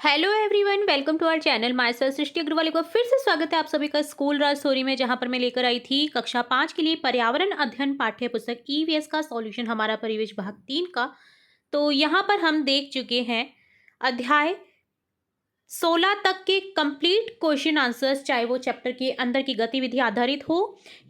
Hello everyone, welcome to our channel. Myself Srishti Agarwal को फिर से स्वागत है आप सभी का स्कूल राज स्टोरी में, जहां पर मैं लेकर आई थी कक्षा 5 के लिए पर्यावरण अध्ययन पाठ्य पुस्तक ईवीएस का सॉल्यूशन, हमारा परिवेश भाग 3 का। तो यहां पर हम देख चुके हैं अध्याय 16 तक के कंप्लीट क्वेश्चन आंसर्स, चाहे वो चैप्टर के अंदर की गतिविधि आधारित हो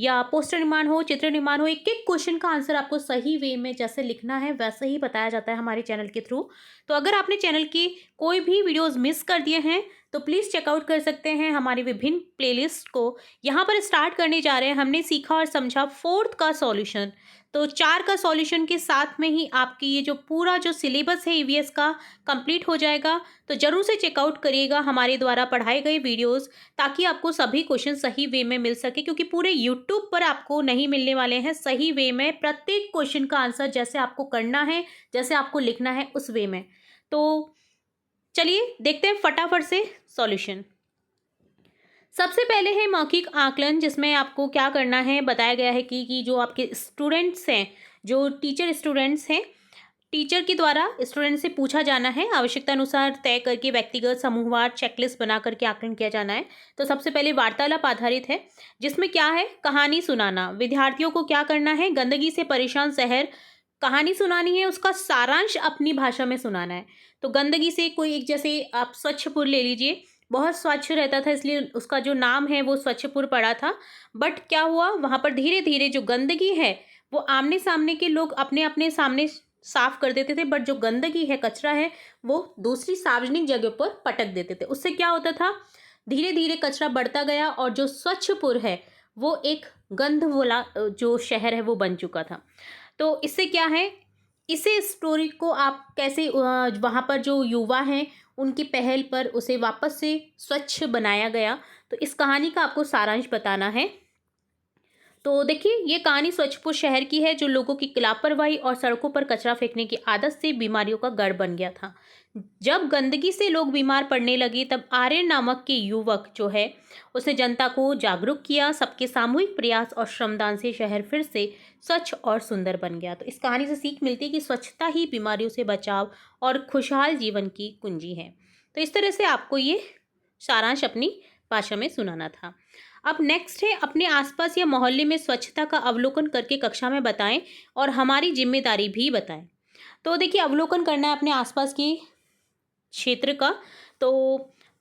या पोस्टर निर्माण हो, चित्र निर्माण हो। एक एक क्वेश्चन का आंसर आपको सही वे में जैसे लिखना है वैसे ही बताया जाता है हमारे चैनल के थ्रू। तो अगर आपने चैनल की कोई भी वीडियोस मिस कर दिए हैं तो प्लीज़ चेकआउट कर सकते हैं हमारी विभिन्न प्लेलिस्ट को। यहाँ पर स्टार्ट करने जा रहे हैं। हमने सीखा और समझा 4th का सॉल्यूशन। तो 4 का सॉल्यूशन के साथ में ही आपकी ये जो पूरा जो सिलेबस है ईवीएस का कंप्लीट हो जाएगा। तो ज़रूर से चेकआउट करिएगा हमारे द्वारा पढ़ाए गए वीडियोस, ताकि आपको सभी क्वेश्चन सही वे में मिल सके, क्योंकि पूरे यूट्यूब पर आपको नहीं मिलने वाले हैं सही वे में प्रत्येक क्वेश्चन का आंसर जैसे आपको करना है, जैसे आपको लिखना है उस वे में। तो चलिए देखते हैं फटाफट से सॉल्यूशन। सबसे पहले है मौखिक आकलन, जिसमें आपको क्या करना है बताया गया है कि जो आपके स्टूडेंट्स हैं, जो टीचर स्टूडेंट्स हैं, टीचर के द्वारा स्टूडेंट से पूछा जाना है, आवश्यकता अनुसार तय करके व्यक्तिगत समूहवार चेकलिस्ट बना करके आकलन किया जाना है। तो सबसे पहले वार्तालाप आधारित है, जिसमें क्या है, कहानी सुनाना। विद्यार्थियों को क्या करना है, गंदगी से परेशान शहर कहानी सुनानी है, उसका सारांश अपनी भाषा में सुनाना है। तो गंदगी से कोई एक, जैसे आप स्वच्छपुर ले लीजिए, बहुत स्वच्छ रहता था इसलिए उसका जो नाम है वो स्वच्छपुर पड़ा था। बट क्या हुआ, वहाँ पर धीरे धीरे जो गंदगी है वो आमने सामने के लोग अपने अपने सामने साफ कर देते थे, बट जो गंदगी है, कचरा है, वो दूसरी सार्वजनिक जगह पर पटक देते थे। उससे क्या होता था, धीरे धीरे कचरा बढ़ता गया और जो स्वच्छपुर है वो एक गंध वाला जो शहर है वो बन चुका था। तो इससे क्या है, इसे स्टोरी को आप कैसे वहाँ पर जो युवा हैं उनकी पहल पर उसे वापस से स्वच्छ बनाया गया। तो इस कहानी का आपको सारांश बताना है। तो देखिए, ये कहानी स्वच्छपुर शहर की है, जो लोगों की लापरवाही और सड़कों पर कचरा फेंकने की आदत से बीमारियों का गढ़ बन गया था। जब गंदगी से लोग बीमार पड़ने लगे तब आर्यन नामक के युवक जो है उसने जनता को जागरूक किया। सबके सामूहिक प्रयास और श्रमदान से शहर फिर से स्वच्छ और सुंदर बन गया। तो इस कहानी से सीख मिलती है कि स्वच्छता ही बीमारियों से बचाव और खुशहाल जीवन की कुंजी है। तो इस तरह से आपको ये सारांश अपनी भाषा में सुनाना था। अब नेक्स्ट है, अपने आसपास या मोहल्ले में स्वच्छता का अवलोकन करके कक्षा में बताएं और हमारी जिम्मेदारी भी बताएं। तो देखिए, अवलोकन करना है अपने आसपास की क्षेत्र का। तो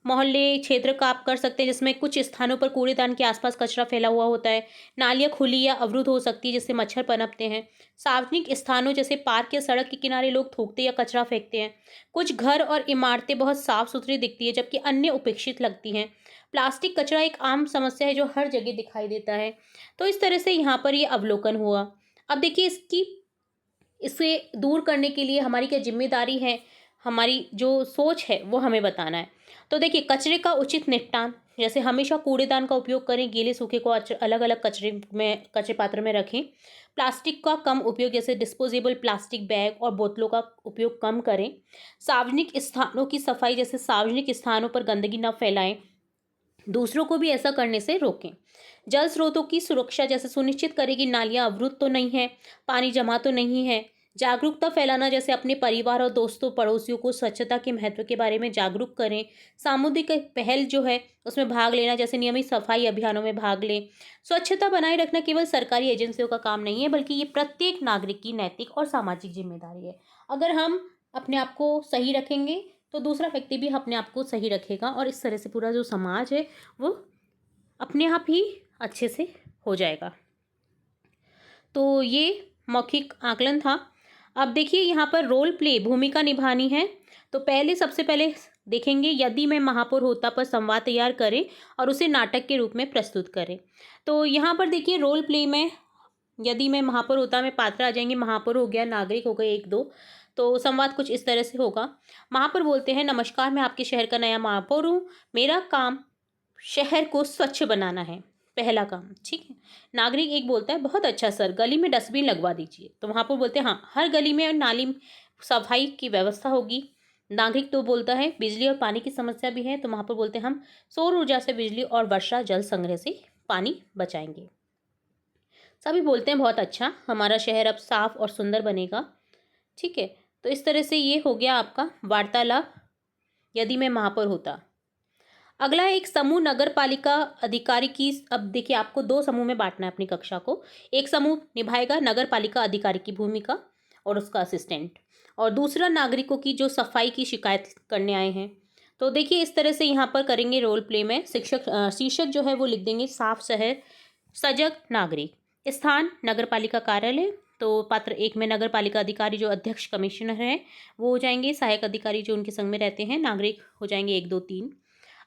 मोहल्ले क्षेत्र का आप कर सकते हैं, जिसमें कुछ स्थानों पर कूड़ेदान के आसपास कचरा फैला हुआ होता है। नालियाँ खुली या अवरुद्ध हो सकती है, जिससे मच्छर पनपते हैं। सार्वजनिक स्थानों जैसे पार्क या सड़क के किनारे लोग थूकते या कचरा फेंकते हैं। कुछ घर और इमारतें बहुत साफ सुथरी दिखती है, जबकि अन्य उपेक्षित लगती हैं। प्लास्टिक कचरा एक आम समस्या है जो हर जगह दिखाई देता है। तो इस तरह से यहाँ पर ये अवलोकन हुआ। अब देखिए, इसे दूर करने के लिए हमारी क्या जिम्मेदारी है, हमारी जो सोच है वो हमें बताना है। तो देखिए, कचरे का उचित निपटान, जैसे हमेशा कूड़ेदान का उपयोग करें, गीले सूखे को अलग अलग कचरे पात्र में रखें। प्लास्टिक का कम उपयोग, जैसे डिस्पोजेबल प्लास्टिक बैग और बोतलों का उपयोग कम करें। सार्वजनिक स्थानों की सफाई, जैसे सार्वजनिक स्थानों पर गंदगी न फैलाएं, दूसरों को भी ऐसा करने से रोकें। जल स्रोतों की सुरक्षा, जैसे सुनिश्चित करें कि नालियां अवरुद्ध तो नहीं है, पानी जमा तो नहीं है। जागरूकता फैलाना, जैसे अपने परिवार और दोस्तों पड़ोसियों को स्वच्छता के महत्व के बारे में जागरूक करें। सामुदायिक पहल जो है उसमें भाग लेना, जैसे नियमित सफाई अभियानों में भाग लें। स्वच्छता बनाए रखना केवल सरकारी एजेंसियों का काम नहीं है, बल्कि ये प्रत्येक नागरिक की नैतिक और सामाजिक जिम्मेदारी है। अगर हम अपने आप को सही रखेंगे तो दूसरा व्यक्ति भी अपने आप को सही रखेगा, और इस तरह से पूरा जो समाज है वो अपने आप ही अच्छे से हो जाएगा। तो ये मौखिक आकलन था। अब देखिए, यहाँ पर रोल प्ले, भूमिका निभानी है। तो सबसे पहले देखेंगे, यदि मैं महापौर होता पर संवाद तैयार करें और उसे नाटक के रूप में प्रस्तुत करें। तो यहाँ पर देखिए, रोल प्ले में यदि मैं महापौर होता में पात्र आ जाएंगे, महापौर हो गया, नागरिक हो गए एक दो। तो संवाद कुछ इस तरह से होगा। महापौर बोलते हैं, नमस्कार, मैं आपके शहर का नया महापौर हूँ। मेरा काम शहर को स्वच्छ बनाना है, पहला काम, ठीक है। नागरिक एक बोलता है, बहुत अच्छा सर, गली में डस्टबिन लगवा दीजिए। तो महापौर बोलते हैं, हाँ, हर गली में और नाली में सफाई की व्यवस्था होगी। नागरिक तो बोलता है, बिजली और पानी की समस्या भी है। तो महापौर बोलते हैं, हम सौर ऊर्जा से बिजली और वर्षा जल संग्रह से पानी बचाएंगे। सभी बोलते हैं, बहुत अच्छा, हमारा शहर अब साफ और सुंदर बनेगा, ठीक है। तो इस तरह से ये हो गया आपका वार्तालाप यदि मैं वहाँ पर होता। अगला एक समूह नगर पालिका अधिकारी की। अब देखिए, आपको दो समूह में बांटना है अपनी कक्षा को। एक समूह निभाएगा नगर पालिका अधिकारी की भूमिका और उसका असिस्टेंट, और दूसरा नागरिकों की जो सफाई की शिकायत करने आए हैं। तो देखिए, इस तरह से यहाँ पर करेंगे रोल प्ले में। शीर्षक जो है वो लिख देंगे साफ शहर सजग नागरिक। स्थान नगर पालिका कार्यालय। तो पात्र एक में नगर पालिका अधिकारी जो अध्यक्ष कमिश्नर हैं वो हो जाएंगे, सहायक अधिकारी जो उनके संग में रहते हैं, नागरिक हो जाएंगे 1 2 3।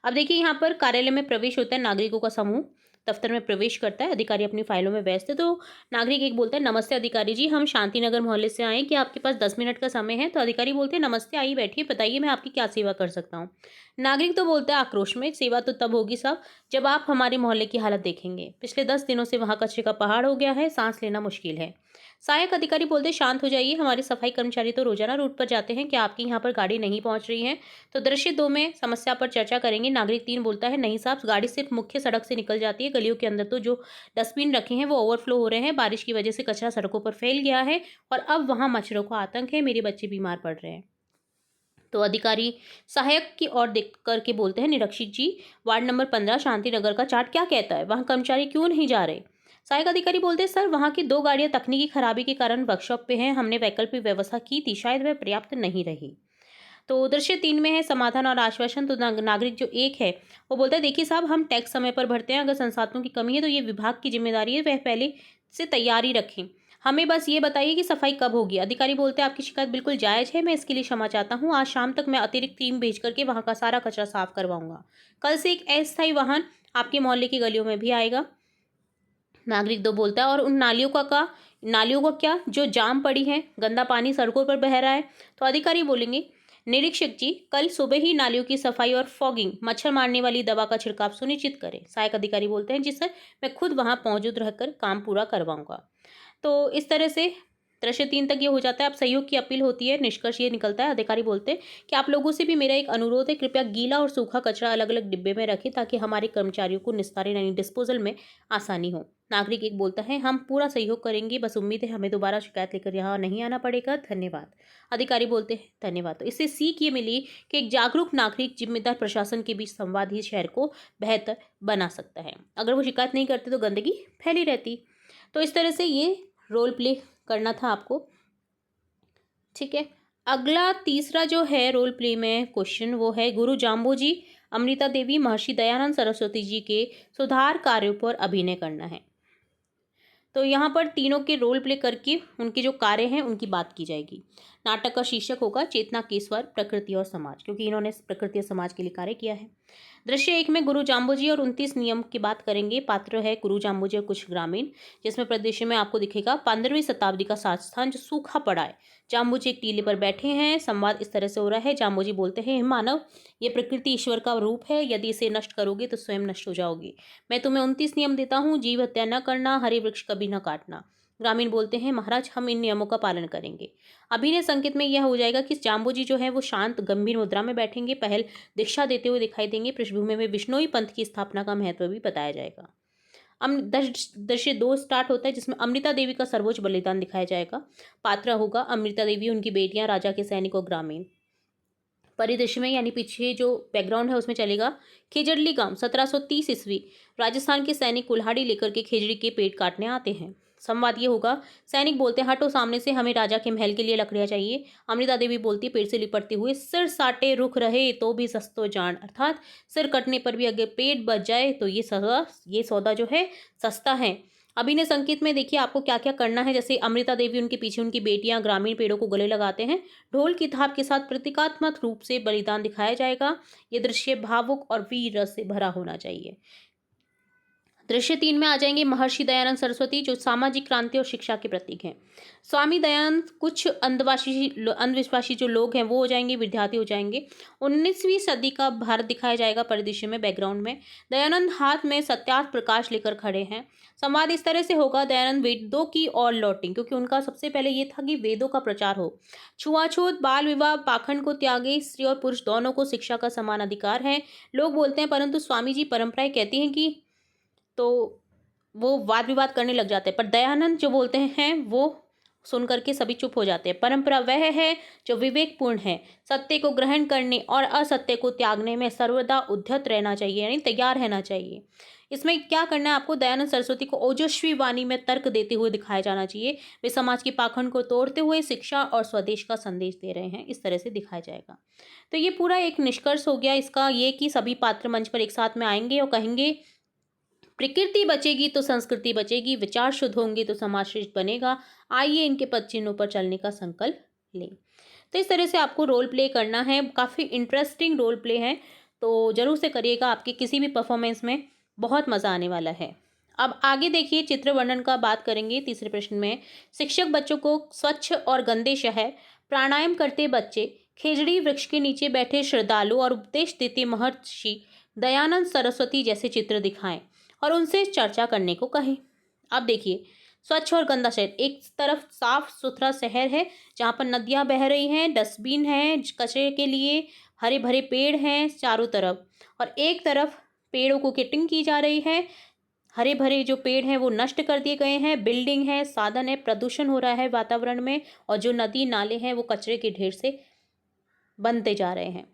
अब देखिए, यहाँ पर कार्यालय में प्रवेश होता है नागरिकों का समूह। दफ्तर में प्रवेश करता है, अधिकारी अपनी फाइलों में व्यस्त है। तो नागरिक एक बोलता है, नमस्ते अधिकारी जी, हम शांति नगर मोहल्ले से आए, क्या आपके पास 10 मिनट का समय है? तो अधिकारी बोलते हैं, नमस्ते, आइए बैठिए, बताइए मैं आपकी क्या सेवा कर सकता हूँ। नागरिक तो बोलता है आक्रोश में, सेवा तो तब होगी साहब जब आप हमारे मोहल्ले की हालत देखेंगे। पिछले 10 दिनों से वहाँ कचरे का पहाड़ हो गया है, सांस लेना मुश्किल है। सहायक अधिकारी बोलते, शांत हो जाइए, हमारे सफाई कर्मचारी तो रोजाना रूट पर जाते हैं, क्या आपकी यहाँ पर गाड़ी नहीं पहुँच रही है? तो दृश्य 2 में समस्या पर चर्चा करेंगे। नागरिक 3 बोलता है, नहीं साहब, गाड़ी सिर्फ मुख्य सड़क से निकल जाती है, गलियों के अंदर तो जो डस्टबिन रखे हैं वो ओवरफ्लो हो रहे हैं, बारिश की वजह से कचरा सड़कों पर फैल गया है और अब वहाँ मच्छरों का आतंक है, मेरे बच्चे बीमार पड़ रहे हैं। तो अधिकारी सहायक की ओर देख करके बोलते हैं, निरीक्षक जी, वार्ड नंबर 15 शांति नगर का चार्ट क्या कहता है? वहाँ कर्मचारी क्यों नहीं जा रहे? सहायक अधिकारी बोलते हैं, सर वहाँ की 2 गाड़ियाँ तकनीकी खराबी के कारण वर्कशॉप पे हैं, हमने वैकल्पिक व्यवस्था की थी, शायद वह पर्याप्त नहीं रही। तो दृश्य 3 में है समाधान और आश्वासन। तो नागरिक जो एक है वो बोलता है, देखिए साहब, हम टैक्स समय पर भरते हैं, अगर संसाधनों की कमी है तो ये विभाग की जिम्मेदारी है, वह पहले से तैयारी रखें, हमें बस ये बताइए कि सफाई कब होगी। अधिकारी बोलते हैं, आपकी शिकायत बिल्कुल जायज़ है, मैं इसके लिए क्षमा चाहता हूँ, आज शाम तक मैं अतिरिक्त टीम भेज करके वहाँ का सारा कचरा साफ करवाऊंगा। कल से एक अस्थायी वाहन आपके मोहल्ले की गलियों में भी आएगा। नागरिक 2 बोलता है, और उन नालियों का क्या जो जाम पड़ी है, गंदा पानी सड़कों पर बह रहा है? तो अधिकारी बोलेंगे, निरीक्षक जी, कल सुबह ही नालियों की सफाई और फॉगिंग, मच्छर मारने वाली दवा का छिड़काव सुनिश्चित करें। सहायक अधिकारी बोलते हैं, जी सर, मैं खुद वहां मौजूद रहकर काम पूरा करवाऊंगा। तो इस तरह से दृश्य 3 तक ये हो जाता है। अब सहयोग की अपील होती है, निष्कर्ष ये निकलता है। अधिकारी बोलते हैं कि आप लोगों से भी मेरा एक अनुरोध है, कृपया गीला और सूखा कचरा अलग अलग डिब्बे में रखें ताकि हमारे कर्मचारियों को निस्तारण यानी डिस्पोजल में आसानी हो। नागरिक एक बोलता है, हम पूरा सहयोग करेंगे, बस उम्मीद है हमें दोबारा शिकायत लेकर यहाँ नहीं आना पड़ेगा, धन्यवाद। अधिकारी बोलते हैं, धन्यवाद। तो इससे सीख ये मिली कि एक जागरूक नागरिक जिम्मेदार प्रशासन के बीच संवाद ही शहर को बेहतर बना सकता है। अगर वो शिकायत नहीं करते तो गंदगी फैली रहती। तो इस तरह से ये रोल प्ले करना था आपको, ठीक है। अगला तीसरा जो है रोल प्ले में क्वेश्चन, वो है गुरु जाम्बोजी, अमृता देवी, महर्षि दयानंद सरस्वती जी के सुधार कार्यों पर अभिनय करना है। तो यहाँ पर तीनों के रोल प्ले करके उनके जो कार्य हैं उनकी बात की जाएगी। नाटक का शीर्षक होगा चेतना के स्वर, प्रकृति और समाज, क्योंकि इन्होंने प्रकृति और समाज के लिए कार्य किया है। दृश्य 1 में गुरु जाम्बोजी और 29 नियम की बात करेंगे। पात्र है गुरु जाम्बोजी और कुछ ग्रामीण, जिसमें प्रदृश्य में आपको दिखेगा 15वीं शताब्दी का संस्थान जो सूखा पड़ा है। जाम्बोजी एक टीले पर बैठे हैं, संवाद इस तरह से हो रहा है। जाम्बोजी बोलते हैं, मानव, ये प्रकृति ईश्वर का रूप है, यदि इसे नष्ट करोगे तो स्वयं नष्ट हो जाओगे। मैं तुम्हें 29 नियम देता हूँ, जीव हत्या न करना, हरे वृक्ष कभी न काटना। ग्रामीण बोलते हैं, महाराज, हम इन नियमों का पालन करेंगे। अभिनय संकेत में यह हो जाएगा कि जाम्बोजी जो है वो शांत गंभीर मुद्रा में बैठेंगे, पहल दीक्षा देते हुए दिखाई देंगे। पृष्ठभूमि में विश्नोई पंथ की स्थापना का महत्व भी बताया जाएगा। दृश्य 2 स्टार्ट होता है, जिसमें अमृता देवी का सर्वोच्च बलिदान दिखाया जाएगा। पात्र होगा अमृता देवी, उनकी बेटियां, राजा के सैनिक और ग्रामीण। परिदृश्य में यानी पीछे जो बैकग्राउंड है उसमें चलेगा खेजड़ली गांव, 1730 ईस्वी। राजस्थान के सैनिक कुल्हाड़ी लेकर के खेजड़ी के पेड़ काटने आते हैं। संवाद ये होगा, सैनिक बोलते हैं, हटो सामने से, हमें राजा के महल के लिए लकड़ियां चाहिए। अमृता देवी बोलती है, पेड़ से लिपटते हुए, सिर साटे रुख रहे तो भी सस्तो जान, अर्थात सिर कटने पर भी अगर पेट बच जाए तो ये सौदा जो है सस्ता है। अभिनय संकेत में देखिए आपको क्या क्या करना है। जैसे अमृता देवी, उनके पीछे उनकी बेटियां ग्रामीण पेड़ों को गले लगाते हैं। ढोल की थाप के साथ प्रतीकात्मक रूप से बलिदान दिखाया जाएगा। ये दृश्य भावुक और वीर रस से भरा होना चाहिए। दृश्य 3 में आ जाएंगे महर्षि दयानंद सरस्वती, जो सामाजिक क्रांति और शिक्षा के प्रतीक हैं। स्वामी दयानंद कुछ अंधविश्वासी जो लोग हैं वो हो जाएंगे, विद्यार्थी हो जाएंगे। 19वीं सदी का भारत दिखाया जाएगा परिदृश्य में, बैकग्राउंड में। दयानंद हाथ में सत्यार्थ प्रकाश लेकर खड़े हैं। संवाद इस तरह से होगा, दयानंद वेदों की ओर लौटें, क्योंकि उनका सबसे पहले ये था कि वेदों का प्रचार हो। छुआछूत, बाल विवाह, पाखंड को त्यागे, स्त्री और पुरुष दोनों को शिक्षा का समान अधिकार है। लोग बोलते हैं, परंतु स्वामी जी परंपराएं कहती हैं कि, तो वो वाद विवाद करने लग जाते हैं। पर दयानंद जो बोलते हैं वो सुन करके सभी चुप हो जाते हैं। परंपरा वह है जो विवेकपूर्ण है, सत्य को ग्रहण करने और असत्य को त्यागने में सर्वदा उद्यत रहना चाहिए, यानी तैयार रहना चाहिए। इसमें क्या करना है आपको, दयानंद सरस्वती को ओजस्वी वाणी में तर्क देते हुए दिखाया जाना चाहिए। वे समाज की पाखंड को तोड़ते हुए शिक्षा और स्वदेश का संदेश दे रहे हैं, इस तरह से दिखाया जाएगा। तो ये पूरा एक निष्कर्ष हो गया इसका, ये कि सभी पात्र मंच पर एक साथ में आएंगे और कहेंगे, प्रकृति बचेगी तो संस्कृति बचेगी, विचार शुद्ध होंगे तो समाज श्रेष्ठ बनेगा। आइए इनके पद चिन्हों पर चलने का संकल्प लें। तो इस तरह से आपको रोल प्ले करना है, काफ़ी इंटरेस्टिंग रोल प्ले है, तो जरूर से करिएगा, आपके किसी भी परफॉर्मेंस में बहुत मज़ा आने वाला है। अब आगे देखिए, चित्र वर्णन का बात करेंगे तीसरे प्रश्न में। शिक्षक बच्चों को स्वच्छ और गंदे शहर, प्राणायाम करते बच्चे, खेजड़ी वृक्ष के नीचे बैठे श्रद्धालु और उपदेश देते महर्षि दयानंद सरस्वती जैसे चित्र दिखाएं और उनसे चर्चा करने को कहें। अब देखिए, स्वच्छ और गंदा शहर, एक तरफ साफ सुथरा शहर है जहाँ पर नदियाँ बह रही हैं, डस्टबिन है कचरे के लिए, हरे भरे पेड़ हैं चारों तरफ, और एक तरफ पेड़ों को कटिंग की जा रही है, हरे भरे जो पेड़ हैं वो नष्ट कर दिए गए हैं, बिल्डिंग है, साधन है, प्रदूषण हो रहा है वातावरण में, और जो नदी नाले हैं वो कचरे के ढेर से बनते जा रहे हैं।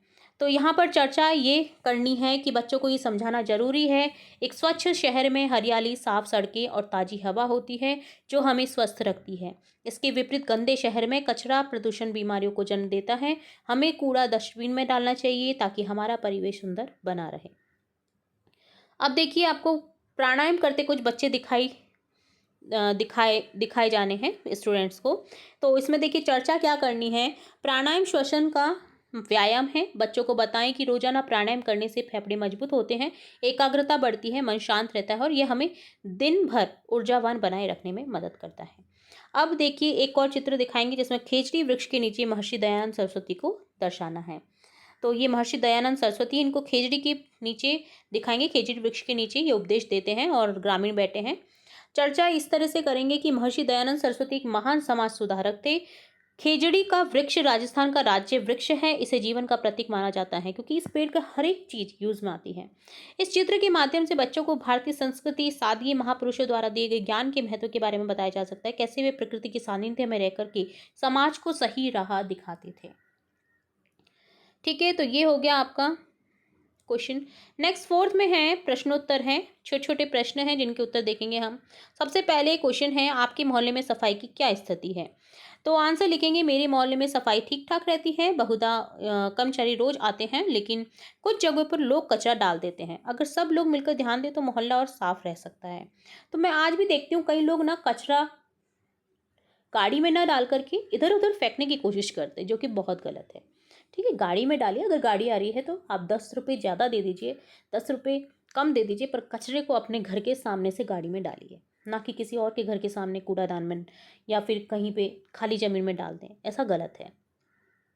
तो यहाँ पर चर्चा ये करनी है कि बच्चों को ये समझाना जरूरी है, एक स्वच्छ शहर में हरियाली, साफ सड़कें और ताज़ी हवा होती है जो हमें स्वस्थ रखती है। इसके विपरीत गंदे शहर में कचरा, प्रदूषण बीमारियों को जन्म देता है। हमें कूड़ा डस्टबिन में डालना चाहिए ताकि हमारा परिवेश सुंदर बना रहे। अब देखिए, आपको प्राणायाम करते कुछ बच्चे दिखाए जाने हैं स्टूडेंट्स को। तो इसमें देखिए चर्चा क्या करनी है, प्राणायाम श्वसन का व्यायाम है। बच्चों को बताएं कि रोजाना प्राणायाम करने से फेफड़े मजबूत होते हैं, एकाग्रता बढ़ती है, मन शांत रहता है और यह हमें दिन भर ऊर्जावान बनाए रखने में मदद करता है। अब देखिए, एक और चित्र दिखाएंगे जिसमें खेजड़ी वृक्ष के नीचे महर्षि दयानंद सरस्वती को दर्शाना है। तो ये महर्षि दयानंद सरस्वती, इनको खेजड़ी के नीचे दिखाएंगे, खेजड़ी वृक्ष के नीचे ये उपदेश देते हैं और ग्रामीण बैठे हैं। चर्चा इस तरह से करेंगे कि महर्षि दयानंद सरस्वती एक महान समाज सुधारक थे। खेजड़ी का वृक्ष राजस्थान का राज्य वृक्ष है, इसे जीवन का प्रतीक माना जाता है क्योंकि इस पेड़ का हर एक चीज यूज में आती है। इस चित्र के माध्यम से बच्चों को भारतीय संस्कृति, सादगी, महापुरुषों द्वारा दिए गए ज्ञान के महत्व के बारे में बताया जा सकता है, कैसे वे प्रकृति के सानिध्य में रहकर के समाज को सही राह दिखाते थे। ठीक है, तो ये हो गया आपका क्वेश्चन। नेक्स्ट फोर्थ में है प्रश्नोत्तर हैं, छोटे छोटे प्रश्न हैं जिनके उत्तर देखेंगे हम। सबसे पहले क्वेश्चन है, आपके मोहल्ले में सफाई की क्या स्थिति है? तो आंसर लिखेंगे, मेरे मोहल्ले में सफाई ठीक ठाक रहती है, बहुधा कर्मचारी रोज आते हैं, लेकिन कुछ जगहों पर लोग कचरा डाल देते हैं। अगर सब लोग मिलकर ध्यान दें तो मोहल्ला और साफ रह सकता है। तो मैं आज भी देखती हूँ कई लोग ना कचरा गाड़ी में ना डाल करके इधर उधर फेंकने की कोशिश करते हैं, जो कि बहुत गलत है। ठीक है, गाड़ी में डालिए, अगर गाड़ी आ रही है तो आप 10 रुपये ज़्यादा दे दीजिए, 10 रुपये कम दे दीजिए, पर कचरे को अपने घर के सामने से गाड़ी में डालिए, ना कि किसी और के घर के सामने कूड़ादान में या फिर कहीं पे खाली ज़मीन में डाल दें, ऐसा गलत है।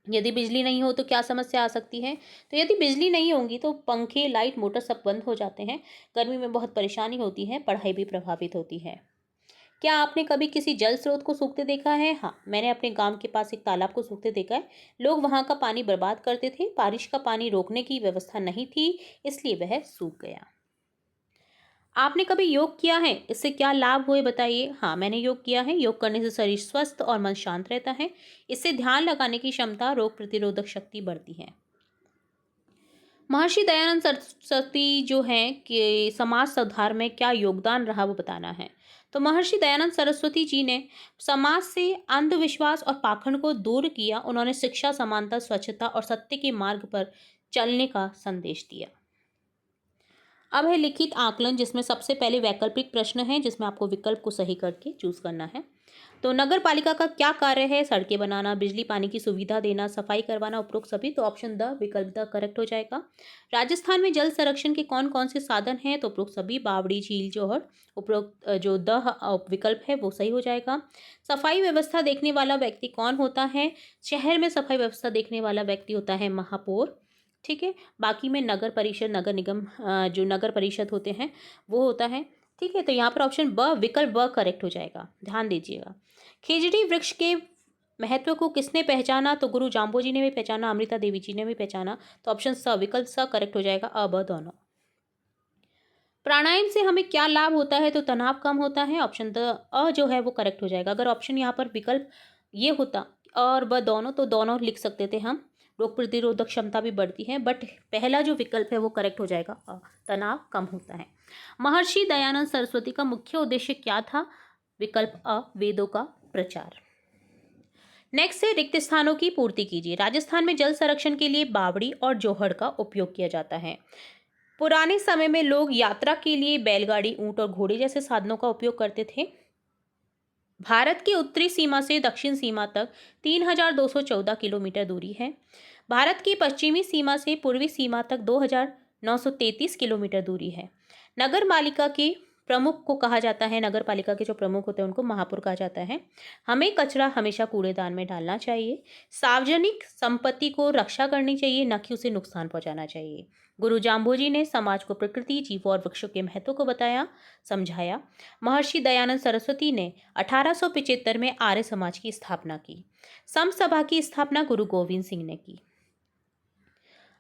यदि बिजली नहीं हो तो क्या समस्या आ सकती है? तो यदि बिजली नहीं होगी तो पंखे, लाइट, मोटर सब बंद हो जाते हैं, गर्मी में बहुत परेशानी होती है, पढ़ाई भी प्रभावित होती है। क्या आपने कभी किसी जल स्रोत को सूखते देखा है? हाँ, मैंने अपने गांव के पास एक तालाब को सूखते देखा है। लोग वहां का पानी बर्बाद करते थे, बारिश का पानी रोकने की व्यवस्था नहीं थी, इसलिए वह सूख गया। आपने कभी योग किया है? इससे क्या लाभ हुए बताइए? हाँ, मैंने योग किया है। योग करने से शरीर स्वस्थ और मन शांत रहता है। इससे ध्यान लगाने की क्षमता, रोग प्रतिरोधक शक्ति बढ़ती है। महर्षि दयानंद सरस्वती जो हैं कि समाज सुधार में क्या योगदान रहा वो बताना है। तो महर्षि दयानंद सरस्वती जी ने समाज से अंधविश्वास और पाखंड को दूर किया। उन्होंने शिक्षा, समानता, स्वच्छता और सत्य के मार्ग पर चलने का संदेश दिया। अब है लिखित आकलन, जिसमें सबसे पहले वैकल्पिक प्रश्न है जिसमें आपको विकल्प को सही करके चूज करना है। तो नगर पालिका का क्या कार्य है? सड़कें बनाना, बिजली पानी की सुविधा देना, सफाई करवाना, उपरोक्त सभी। तो ऑप्शन द, विकल्प द करेक्ट हो जाएगा। राजस्थान में जल संरक्षण के कौन कौन से साधन हैं? तो उपरोक्त सभी, बावड़ी, झील, जोहर। उपरोक्त जो द विकल्प है वो सही हो जाएगा। सफाई व्यवस्था देखने वाला व्यक्ति कौन होता है? शहर में सफाई व्यवस्था देखने वाला व्यक्ति होता है महापौर। ठीक है, बाकी में नगर परिषद, नगर निगम, जो नगर परिषद होते हैं वो होता है। ठीक है, तो यहाँ पर ऑप्शन ब, विकल्प ब करेक्ट हो जाएगा, ध्यान दीजिएगा। खेजड़ी वृक्ष के महत्व को किसने पहचाना? तो गुरु जाम्बो जी ने भी पहचाना, अमृता देवी जी ने भी पहचाना। तो ऑप्शन स, विकल्प स करेक्ट हो जाएगा, अ ब दोनों। प्राणायाम से हमें क्या लाभ होता है? तो तनाव कम होता है। ऑप्शन द जो है वो करेक्ट हो जाएगा। अगर ऑप्शन यहाँ पर विकल्प ये होता और व दोनों, तो दोनों लिख सकते थे हम। रोग प्रतिरोधक क्षमता भी बढ़ती है, बट पहला जो विकल्प है वो करेक्ट हो जाएगा, तनाव कम होता है। महर्षि दयानंद सरस्वती का मुख्य उद्देश्य क्या था? विकल्प अ, वेदों का प्रचार। नेक्स्ट है रिक्त स्थानों की पूर्ति कीजिए। राजस्थान में जल संरक्षण के लिए बावड़ी और जोहड़ का उपयोग किया जाता है। पुराने समय में लोग यात्रा के लिए बैलगाड़ी, ऊंट और घोड़े जैसे साधनों का उपयोग करते थे। भारत की उत्तरी सीमा से दक्षिण सीमा तक 3,214 किलोमीटर दूरी है। भारत की पश्चिमी सीमा से पूर्वी सीमा तक 2,933 किलोमीटर दूरी है। नगर पालिका के प्रमुख को कहा जाता है, नगर पालिका के जो प्रमुख होते हैं उनको महापौर कहा जाता है। हमें कचरा हमेशा कूड़ेदान में डालना चाहिए। सार्वजनिक संपत्ति को रक्षा करनी चाहिए, न कि उसे नुकसान पहुंचाना चाहिए। गुरु जाम्बोजी ने समाज को प्रकृति, जीवों और वृक्षों के महत्व को बताया, समझाया। महर्षि दयानंद सरस्वती ने 1875 में आर्य समाज की स्थापना की। सम सभा की स्थापना गुरु गोविंद सिंह ने की।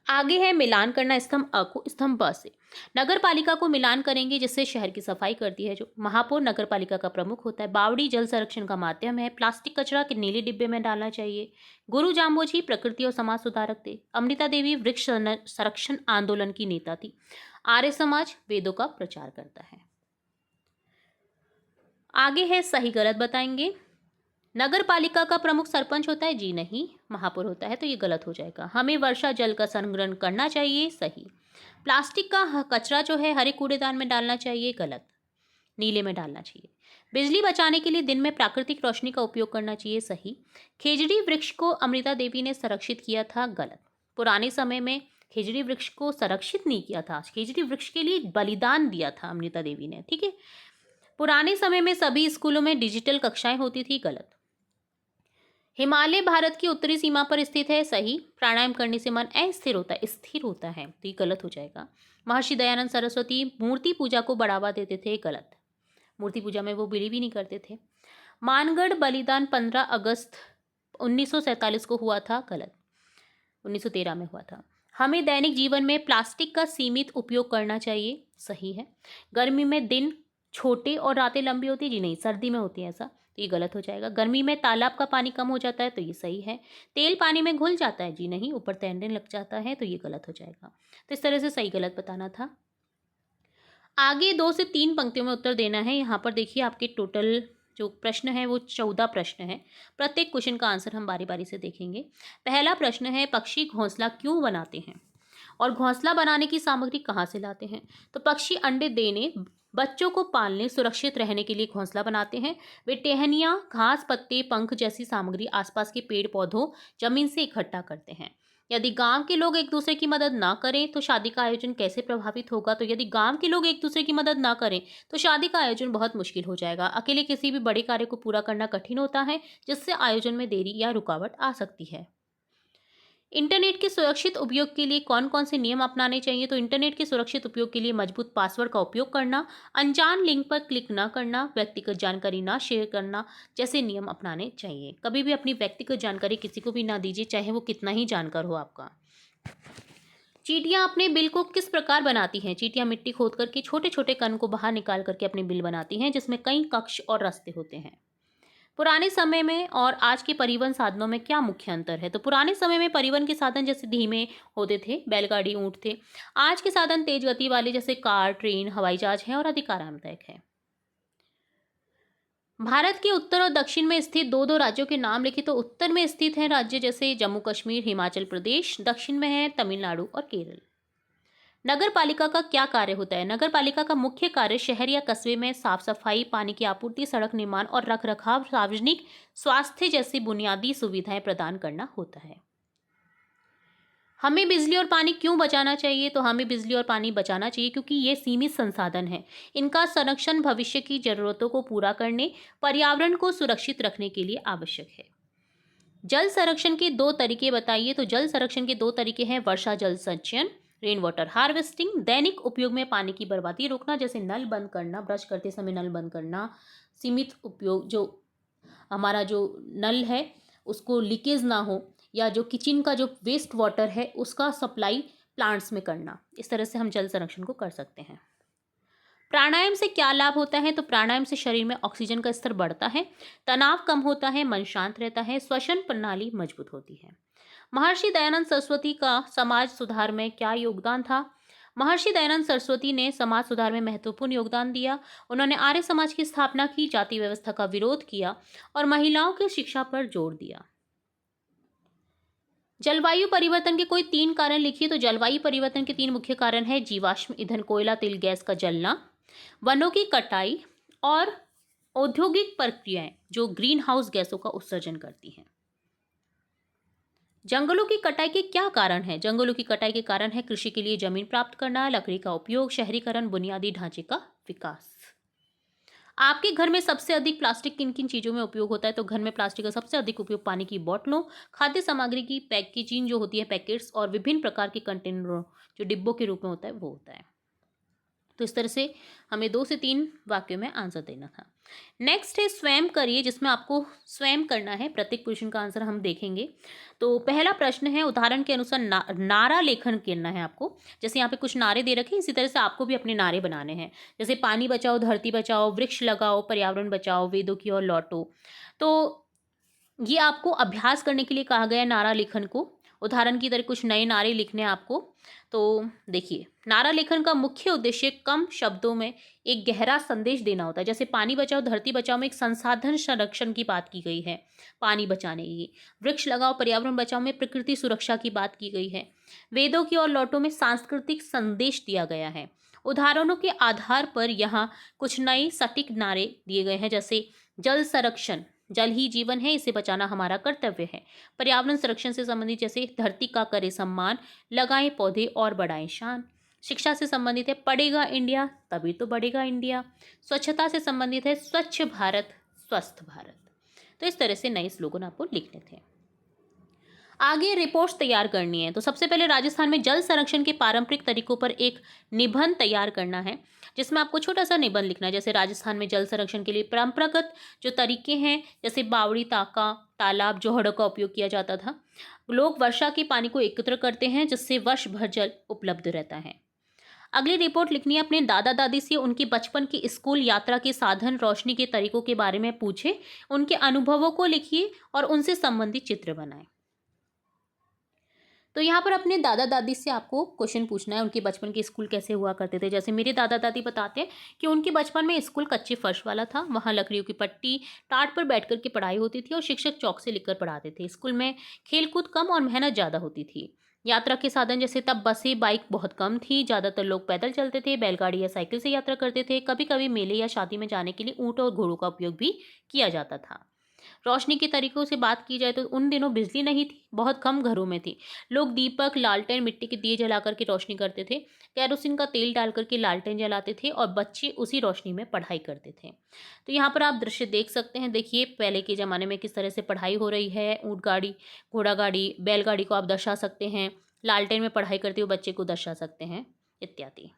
आगे है मिलान करना, स्तंभ अ को स्तंभ ब से। नगर पालिका को मिलान करेंगे जिससे शहर की सफाई करती है। जो महापौर नगर पालिका का प्रमुख होता है। बावड़ी जल संरक्षण का माध्यम है। प्लास्टिक कचरा के नीले डिब्बे में डालना चाहिए। गुरु जाम्बोजी प्रकृति और समाज सुधारक थे। अमृता देवी वृक्ष संरक्षण आंदोलन की नेता थी। आर्य समाज वेदों का प्रचार करता है। आगे है सही गलत बताएंगे। नगर पालिका का प्रमुख सरपंच होता है, जी नहीं, महापौर होता है, तो ये गलत हो जाएगा। हमें वर्षा जल का संग्रहण करना चाहिए, सही। प्लास्टिक का कचरा जो है हरे कूड़ेदान में डालना चाहिए, गलत, नीले में डालना चाहिए। बिजली बचाने के लिए दिन में प्राकृतिक रोशनी का उपयोग करना चाहिए, सही। खेजड़ी वृक्ष को अमृता देवी ने संरक्षित किया था, गलत। पुराने समय में खेजड़ी वृक्ष को संरक्षित नहीं किया था, खेजड़ी वृक्ष के लिए बलिदान दिया था अमृता देवी ने, ठीक है। पुराने समय में सभी स्कूलों में डिजिटल कक्षाएं होती थी, गलत। हिमालय भारत की उत्तरी सीमा पर स्थित है, सही। प्राणायाम करने से मन अस्थिर होता है, स्थिर होता है, तो ये गलत हो जाएगा। महर्षि दयानंद सरस्वती मूर्ति पूजा को बढ़ावा देते थे, गलत। मूर्ति पूजा में वो बिलीव ही नहीं करते थे। मानगढ़ बलिदान 15 अगस्त 1947 को हुआ था, गलत। 1913 में हुआ था। हमें दैनिक जीवन में प्लास्टिक का सीमित उपयोग करना चाहिए, सही है। गर्मी में दिन छोटे और रातें लंबी होती, जी नहीं, सर्दी में होती है ऐसा, तो ये गलत हो जाएगा। गर्मी में तालाब का पानी कम हो जाता है, तो ये सही है। तेल पानी में घुल जाता है, जी नहीं, ऊपर तैरने लग जाता है, तो ये गलत हो जाएगा। तो इस तरह से सही गलत बताना था। आगे 2 से 3 पंक्तियों में उत्तर देना है। यहाँ पर देखिए आपके टोटल जो प्रश्न है वो 14 प्रश्न है। प्रत्येक क्वेश्चन का आंसर हम बारी बारी से देखेंगे। पहला प्रश्न है, पक्षी घोंसला क्यों बनाते हैं और घोंसला बनाने की सामग्री कहाँ से लाते हैं? तो पक्षी अंडे देने, बच्चों को पालने, सुरक्षित रहने के लिए घोंसला बनाते हैं। वे टहनियाँ, घास, पत्ते, पंख जैसी सामग्री आसपास के पेड़ पौधों, जमीन से इकट्ठा करते हैं। यदि गांव के लोग एक दूसरे की मदद ना करें तो शादी का आयोजन कैसे प्रभावित होगा? तो यदि गांव के लोग एक दूसरे की मदद ना करें तो शादी का आयोजन बहुत मुश्किल हो जाएगा। अकेले किसी भी बड़े कार्य को पूरा करना कठिन होता है, जिससे आयोजन में देरी या रुकावट आ सकती है। इंटरनेट के सुरक्षित उपयोग के लिए कौन कौन से नियम अपनाने चाहिए? तो इंटरनेट के सुरक्षित उपयोग के लिए मजबूत पासवर्ड का उपयोग करना, अनजान लिंक पर क्लिक न करना, व्यक्तिगत जानकारी ना शेयर करना जैसे नियम अपनाने चाहिए। कभी भी अपनी व्यक्तिगत जानकारी किसी को भी ना दीजिए, चाहे वो कितना ही जानकार हो आपका। चींटियां अपने बिल को किस प्रकार बनाती हैं? चींटियां मिट्टी खोद करके छोटे छोटे कण को बाहर निकाल करके अपने बिल बनाती हैं, जिसमें कई कक्ष और रास्ते होते हैं। पुराने समय में और आज के परिवहन साधनों में क्या मुख्य अंतर है? तो पुराने समय में परिवहन के साधन जैसे धीमे होते थे, बैलगाड़ी, ऊंट थे। आज के साधन तेज गति वाले जैसे कार, ट्रेन, हवाई जहाज हैं और अधिक आरामदायक है। भारत के उत्तर और दक्षिण में स्थित दो दो राज्यों के नाम लिखिए। तो उत्तर में स्थित हैं राज्य जैसे जम्मू कश्मीर, हिमाचल प्रदेश। दक्षिण में है तमिलनाडु और केरल। नगर पालिका का क्या कार्य होता है? नगर पालिका का मुख्य कार्य शहर या कस्बे में साफ सफाई, पानी की आपूर्ति, सड़क निर्माण और रखरखाव, सार्वजनिक स्वास्थ्य जैसी बुनियादी सुविधाएं प्रदान करना होता है। हमें बिजली और पानी क्यों बचाना चाहिए? तो हमें बिजली और पानी बचाना चाहिए क्योंकि ये सीमित संसाधन है। इनका संरक्षण भविष्य की जरूरतों को पूरा करने, पर्यावरण को सुरक्षित रखने के लिए आवश्यक है। जल संरक्षण के 2 तरीके बताइए। तो जल संरक्षण के 2 तरीके हैं, वर्षा जल संचयन, रेन वाटर हार्वेस्टिंग, दैनिक उपयोग में पानी की बर्बादी रोकना, जैसे नल बंद करना, ब्रश करते समय नल बंद करना, सीमित उपयोग, जो हमारा जो नल है उसको लीकेज ना हो, या जो किचन का जो वेस्ट वाटर है उसका सप्लाई प्लांट्स में करना। इस तरह से हम जल संरक्षण को कर सकते हैं। प्राणायाम से क्या लाभ होता है? तो प्राणायाम से शरीर में ऑक्सीजन का स्तर बढ़ता है, तनाव कम होता है, मन शांत रहता है, श्वसन प्रणाली मजबूत होती है। महर्षि दयानंद सरस्वती का समाज सुधार में क्या योगदान था? महर्षि दयानंद सरस्वती ने समाज सुधार में महत्वपूर्ण योगदान दिया। उन्होंने आर्य समाज की स्थापना की, जाति व्यवस्था का विरोध किया और महिलाओं की शिक्षा पर जोर दिया। जलवायु परिवर्तन के कोई 3 कारण लिखिए। तो जलवायु परिवर्तन के 3 मुख्य कारण हैं: जीवाश्म ईंधन, कोयला, तेल, गैस का जलना, वनों की कटाई और औद्योगिक प्रक्रियाएं जो ग्रीन हाउस गैसों का उत्सर्जन करती हैं। जंगलों की कटाई के क्या कारण हैं? जंगलों की कटाई के कारण है कृषि के लिए जमीन प्राप्त करना, लकड़ी का उपयोग, शहरीकरण, बुनियादी ढांचे का विकास। आपके घर में सबसे अधिक प्लास्टिक किन किन चीज़ों में उपयोग होता है? तो घर में प्लास्टिक का सबसे अधिक उपयोग पानी की बोतलों, खाद्य सामग्री की पैकेजिंग जो होती है, पैकेट्स और विभिन्न प्रकार के कंटेनरों जो डिब्बों के रूप में होता है वो होता है। तो इस तरह से हमें 2 से 3 वाक्यों में आंसर देना था। नेक्स्ट है स्वयं करिए, जिसमें आपको स्वयं करना है। प्रत्येक क्वेश्चन का आंसर हम देखेंगे। तो पहला प्रश्न है, उदाहरण के अनुसार नारा लेखन करना है आपको। जैसे यहाँ पे कुछ नारे दे रखे हैं, इसी तरह से आपको भी अपने नारे बनाने हैं। जैसे पानी बचाओ, धरती बचाओ, वृक्ष लगाओ, पर्यावरण बचाओ, वेदों की ओर लौटो। तो ये आपको अभ्यास करने के लिए कहा गया है नारा लेखन को। उदाहरण की तरह कुछ नए नारे लिखने हैं आपको। तो देखिए, नारा लेखन का मुख्य उद्देश्य कम शब्दों में एक गहरा संदेश देना होता है। जैसे पानी बचाओ, धरती बचाओ में एक संसाधन संरक्षण की बात की गई है, पानी बचाने की। वृक्ष लगाओ, पर्यावरण बचाओ में प्रकृति सुरक्षा की बात की गई है। वेदों की ओर लौटो में सांस्कृतिक संदेश दिया गया है। उदाहरणों के आधार पर यहाँ कुछ नए सटीक नारे दिए गए हैं। जैसे जल संरक्षण, जल ही जीवन है, इसे बचाना हमारा कर्तव्य है। पर्यावरण संरक्षण से संबंधित जैसे धरती का करे सम्मान, लगाएं पौधे और बढ़ाएं शान। शिक्षा से संबंधित है, पढ़ेगा इंडिया तभी तो बढ़ेगा इंडिया। स्वच्छता से संबंधित है, स्वच्छ भारत स्वस्थ भारत। तो इस तरह से नए स्लोगन आपको लिखने थे। आगे रिपोर्ट्स तैयार करनी है। तो सबसे पहले राजस्थान में जल संरक्षण के पारंपरिक तरीकों पर एक निबंध तैयार करना है, जिसमें आपको छोटा सा निबंध लिखना है। जैसे राजस्थान में जल संरक्षण के लिए परंपरागत जो तरीके हैं, जैसे बावड़ी, ताका, तालाब, जोहड़ों का उपयोग किया जाता था। लोग वर्षा के पानी को एकत्र करते हैं, जिससे वर्ष भर जल उपलब्ध रहता है। अगली रिपोर्ट लिखनी है, अपने दादा दादी से उनकी बचपन की स्कूल यात्रा के साधन, रोशनी के तरीकों के बारे में पूछे। उनके अनुभवों को लिखिए और उनसे संबंधित चित्र बनाएं। तो यहाँ पर अपने दादा दादी से आपको क्वेश्चन पूछना है, उनके बचपन के स्कूल कैसे हुआ करते थे। जैसे मेरे दादा दादी बताते हैं कि उनके बचपन में स्कूल कच्चे फर्श वाला था, वहाँ लकड़ियों की पट्टी, टाट पर बैठ कर के पढ़ाई होती थी और शिक्षक चौक से लिखकर पढ़ाते थे। स्कूल में खेलकूद कम और मेहनत ज़्यादा होती थी। यात्रा के साधन जैसे तब बसें, बाइक बहुत कम थी, ज़्यादातर लोग पैदल चलते थे, बैलगाड़ी या साइकिल से यात्रा करते थे। कभी कभी मेले या शादी में जाने के लिए ऊँट और घोड़ों का उपयोग भी किया जाता था। रोशनी के तरीकों से बात की जाए तो उन दिनों बिजली नहीं थी, बहुत कम घरों में थी। लोग दीपक, लालटेन, मिट्टी के दिए जला करके रोशनी करते थे। केरोसिन का तेल डाल करके लालटेन जलाते थे और बच्चे उसी रोशनी में पढ़ाई करते थे। तो यहाँ पर आप दृश्य देख सकते हैं। देखिए पहले के ज़माने में किस तरह से पढ़ाई हो रही है। ऊँट गाड़ी, घोड़ा गाड़ी, बैलगाड़ी को आप दर्शा सकते हैं, लालटेन में पढ़ाई करते हुए बच्चे को दर्शा सकते हैं, इत्यादि।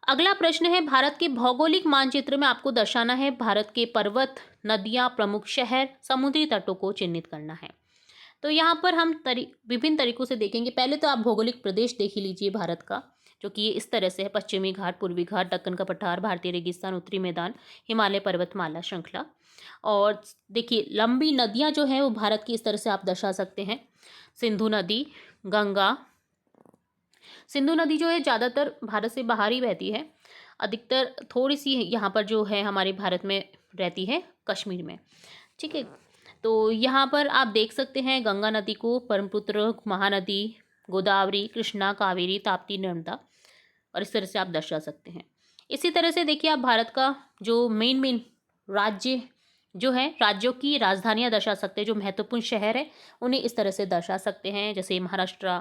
अगला प्रश्न है, भारत के भौगोलिक मानचित्र में आपको दर्शाना है भारत के पर्वत, नदियां, प्रमुख शहर, समुद्री तटों को चिन्हित करना है। तो यहाँ पर हम विभिन्न तरीकों से देखेंगे। पहले तो आप भौगोलिक प्रदेश देख ही लीजिए भारत का, जो कि ये इस तरह से है: पश्चिमी घाट, पूर्वी घाट, दक्कन का पठार, भारतीय रेगिस्तान, उत्तरी मैदान, हिमालय पर्वतमाला श्रृंखला। और देखिए लंबी नदियाँ जो हैं वो भारत की इस तरह से आप दर्शा सकते हैं: सिंधु नदी, गंगा। सिंधु नदी जो है ज़्यादातर भारत से बाहर ही बहती है, अधिकतर थोड़ी सी यहाँ पर जो है हमारे भारत में रहती है, कश्मीर में। ठीक है, तो यहाँ पर आप देख सकते हैं गंगा नदी को ब्रह्मपुत्र, महानदी, गोदावरी, कृष्णा, कावेरी, ताप्ती, नर्मदा, और इस तरह से आप दर्शा सकते हैं। इसी तरह से देखिए आप भारत का जो मेन राज्य जो है, राज्यों की राजधानियाँ दर्शा सकते हैं। जो महत्वपूर्ण शहर है उन्हें इस तरह से दर्शा सकते हैं। जैसे महाराष्ट्र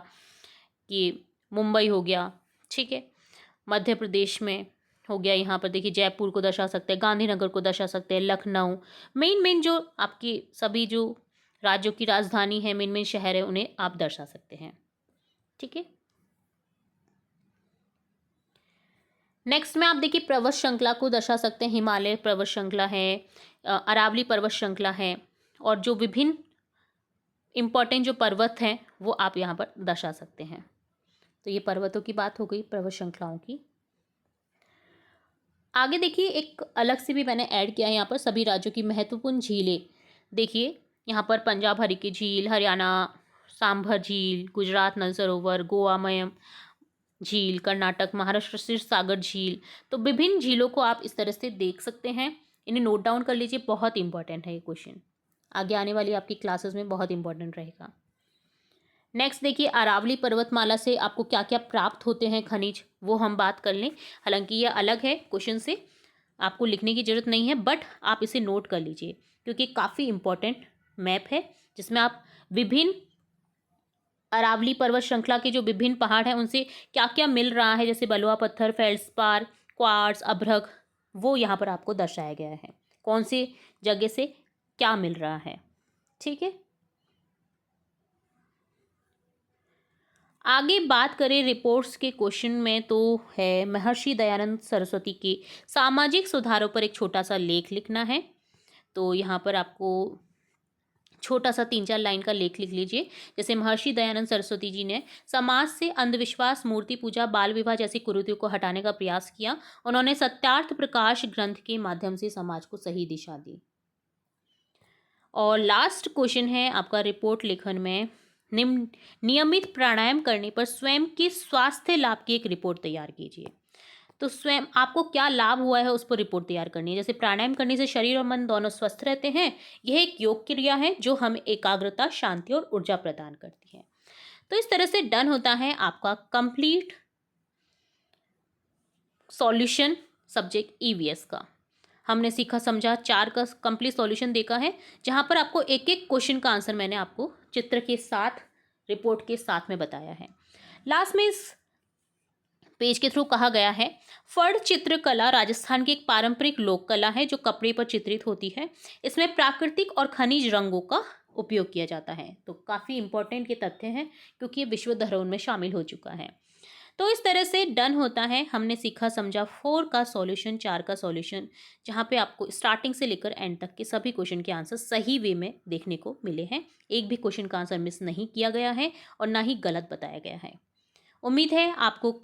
की मुंबई हो गया, ठीक है, मध्य प्रदेश में हो गया, यहाँ पर देखिए जयपुर को दर्शा सकते हैं, गांधीनगर को दर्शा सकते हैं, लखनऊ। मेन जो आपकी सभी जो राज्यों की राजधानी है, मेन शहर है, उन्हें आप दर्शा सकते हैं। ठीक है, नेक्स्ट में आप देखिए पर्वत श्रृंखला को दर्शा सकते हैं। हिमालय पर्वत श्रृंखला है, अरावली पर्वत श्रृंखला है, और जो विभिन्न इंपॉर्टेंट जो पर्वत हैं वो आप यहाँ पर दर्शा सकते हैं। तो ये पर्वतों की बात हो गई, पर्वत श्रृंखलाओं की। आगे देखिए एक अलग से भी मैंने ऐड किया है यहाँ पर सभी राज्यों की महत्वपूर्ण झीलें। देखिए यहाँ पर पंजाब हरिकी झील, हरियाणा सांभर झील, गुजरात नल सरोवर, गोवा मयम झील, कर्नाटक महाराष्ट्र क्षीर सागर झील। तो विभिन्न झीलों को आप इस तरह से देख सकते हैं। इन्हें नोट डाउन कर लीजिए, बहुत इंपॉर्टेंट है ये क्वेश्चन, आगे आने वाली आपकी क्लासेस में बहुत इंपॉर्टेंट रहेगा। नेक्स्ट देखिए अरावली पर्वतमाला से आपको क्या क्या प्राप्त होते हैं खनिज, वो हम बात कर लें। हालांकि ये अलग है क्वेश्चन से, आपको लिखने की जरूरत नहीं है, बट आप इसे नोट कर लीजिए क्योंकि काफ़ी इंपॉर्टेंट मैप है जिसमें आप विभिन्न अरावली पर्वत श्रृंखला के जो विभिन्न पहाड़ हैं उनसे क्या क्या मिल रहा है, जैसे बलुआ पत्थर, फेल्ड्सपार, क्वार्ट्ज, अभ्रक, वो यहाँ पर आपको दर्शाया गया है कौन सी जगह से क्या मिल रहा है। ठीक है, आगे बात करें रिपोर्ट्स के क्वेश्चन में तो है महर्षि दयानंद सरस्वती के सामाजिक सुधारों पर एक छोटा सा लेख लिखना है। तो यहाँ पर आपको छोटा सा 3-4 लाइन का लेख लिख लीजिए। जैसे महर्षि दयानंद सरस्वती जी ने समाज से अंधविश्वास, मूर्ति पूजा, बाल विवाह जैसी कुरीतियों को हटाने का प्रयास किया। उन्होंने सत्यार्थ प्रकाश ग्रंथ के माध्यम से समाज को सही दिशा दी। और लास्ट क्वेश्चन है आपका रिपोर्ट लेखन में, नियमित प्राणायाम करने पर स्वयं के स्वास्थ्य लाभ की एक रिपोर्ट तैयार कीजिए। तो स्वयं आपको क्या लाभ हुआ है उस पर रिपोर्ट तैयार करनी है। जैसे प्राणायाम करने से शरीर और मन दोनों स्वस्थ रहते हैं। यह एक योग क्रिया है जो हमें एकाग्रता, शांति और ऊर्जा प्रदान करती है। तो इस तरह से डन होता है आपका कंप्लीट सॉल्यूशन सब्जेक्ट ईवीएस का। हमने सीखा समझा 4 का कंप्लीट सॉल्यूशन देखा है, जहां पर आपको एक एक क्वेश्चन का आंसर मैंने आपको चित्र के साथ, रिपोर्ट के साथ में बताया है। लास्ट में इस पेज के थ्रू कहा गया है, फड़ चित्रकला राजस्थान की एक पारंपरिक लोक कला है जो कपड़े पर चित्रित होती है। इसमें प्राकृतिक और खनिज रंगों का उपयोग किया जाता है। तो काफ़ी इंपॉर्टेंट ये तथ्य हैं क्योंकि ये विश्व धरोहर में शामिल हो चुका है। तो इस तरह से डन होता है। हमने सीखा समझा 4 का सॉल्यूशन, 4 का सॉल्यूशन, जहाँ पे आपको स्टार्टिंग से लेकर एंड तक के सभी क्वेश्चन के आंसर सही वे में देखने को मिले हैं। एक भी क्वेश्चन का आंसर मिस नहीं किया गया है और ना ही गलत बताया गया है। उम्मीद है आपको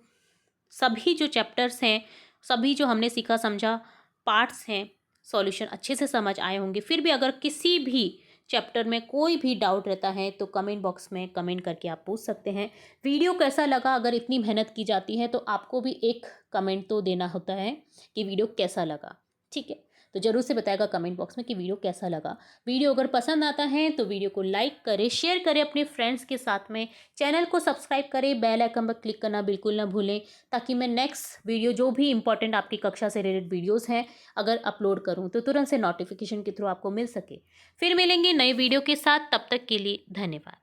सभी जो चैप्टर्स हैं, सभी जो हमने सीखा समझा पार्ट्स हैं, सॉल्यूशन अच्छे से समझ आए होंगे। फिर भी अगर किसी भी चैप्टर में कोई भी डाउट रहता है तो कमेंट बॉक्स में कमेंट करके आप पूछ सकते हैं। वीडियो कैसा लगा, अगर इतनी मेहनत की जाती है तो आपको भी एक कमेंट तो देना होता है कि वीडियो कैसा लगा। ठीक है, तो ज़रूर से बताएगा कमेंट बॉक्स में कि वीडियो कैसा लगा। वीडियो अगर पसंद आता है तो वीडियो को लाइक करें, शेयर करें अपने फ्रेंड्स के साथ में, चैनल को सब्सक्राइब करें, बेल आइकन पर क्लिक करना बिल्कुल ना भूलें ताकि मैं नेक्स्ट वीडियो जो भी इंपॉर्टेंट आपकी कक्षा से रिलेटेड वीडियोज़ हैं अगर अपलोड करूँ तो तुरंत से नोटिफिकेशन के थ्रू आपको मिल सके। फिर मिलेंगे नए वीडियो के साथ, तब तक के लिए धन्यवाद।